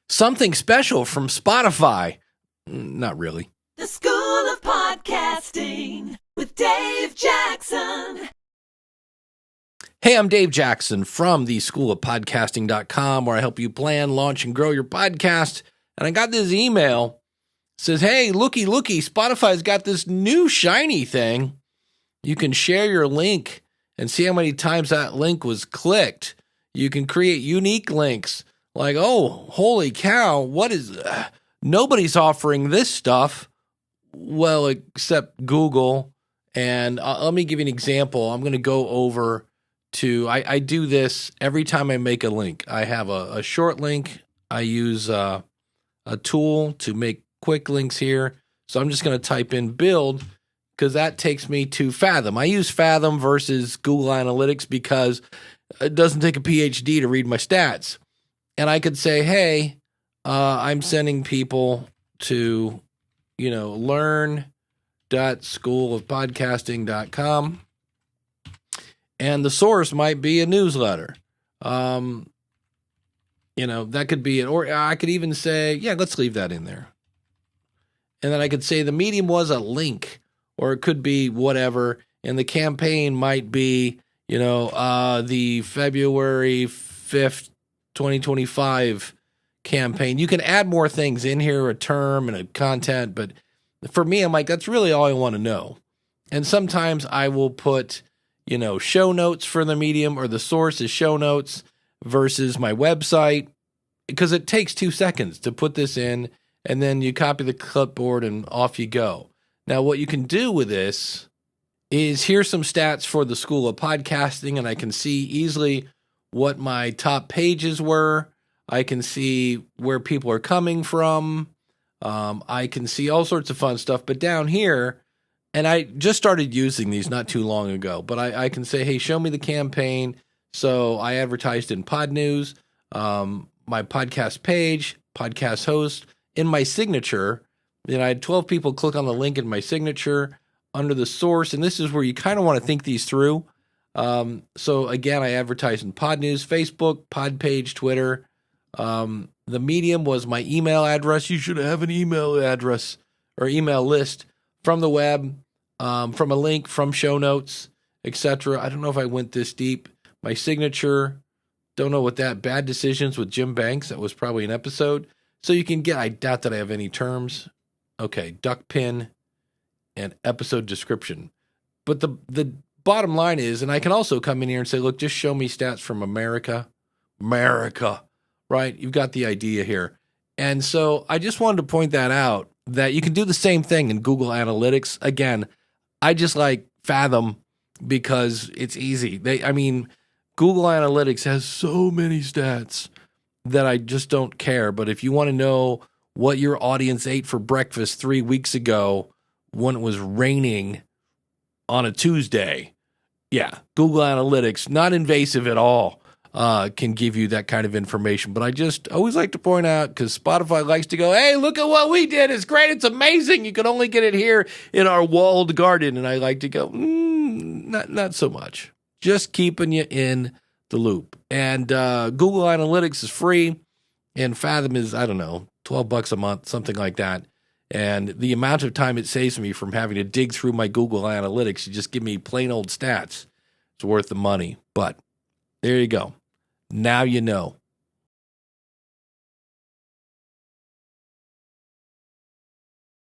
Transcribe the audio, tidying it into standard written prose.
something special from Spotify. Not really. The School of Podcasting with Dave Jackson. Hey, I'm Dave Jackson from the schoolofpodcasting.com, where I help you plan, launch, and grow your podcast. And I got this email. It says, hey, looky, Spotify's got this new shiny thing. You can share your link and see how many times that link was clicked. You can create unique links. Like, oh, holy cow, what is... nobody's offering this stuff. Well, except Google. And let me give you an example. I'm going to go over to... I do this every time I make a link. I have a short link. I use a tool to make quick links here. So I'm just going to type in build, because that takes me to Fathom. I use Fathom versus Google Analytics because it doesn't take a PhD to read my stats. And I could say, hey, I'm sending people to, learn.schoolofpodcasting.com. And the source might be a newsletter. That could be it. Or I could even say, yeah, let's leave that in there. And then I could say the medium was a link, or it could be whatever. And the campaign might be, the February 5th, 2025 campaign. You can add more things in here, a term and a content. But for me, I'm like, that's really all I want to know. And sometimes I will put, show notes for the medium, or the source is show notes versus my website, because it takes 2 seconds to put this in, and then you copy the clipboard and off you go. Now, what you can do with this is, here's some stats for the School of Podcasting, and I can see easily what my top pages were. I can see where people are coming from. I can see all sorts of fun stuff. But down here, and I just started using these not too long ago, but I can say, hey, show me the campaign. So I advertised in Pod News, my podcast page, podcast host, in my signature. I had 12 people click on the link in my signature under the source. And this is where you kind of want to think these through. So again, I advertised in Pod News, Facebook, Pod Page, Twitter. The medium was my email address. You should have an email address or email list from the web, from a link, from show notes, etc. I don't know if I went this deep. My signature, don't know what that, Bad Decisions with Jim Banks. That was probably an episode. So you can get, I doubt that I have any terms. Okay, duck pin and episode description. But the bottom line is, and I can also come in here and say, look, just show me stats from America, right? You've got the idea here. And so I just wanted to point that out, that you can do the same thing in Google Analytics. Again, I just like Fathom because it's easy. Google Analytics has so many stats that I just don't care. But if you want to know what your audience ate for breakfast 3 weeks ago when it was raining on a Tuesday, yeah, Google Analytics, not invasive at all, can give you that kind of information. But I just always like to point out, because Spotify likes to go, hey, look at what we did. It's great. It's amazing. You can only get it here in our walled garden. And I like to go, not so much. Just keeping you in the loop. And Google Analytics is free, and Fathom is, I don't know, $12 a month, something like that. And the amount of time it saves me from having to dig through my Google Analytics to just give me plain old stats, it's worth the money. But there you go. Now you know.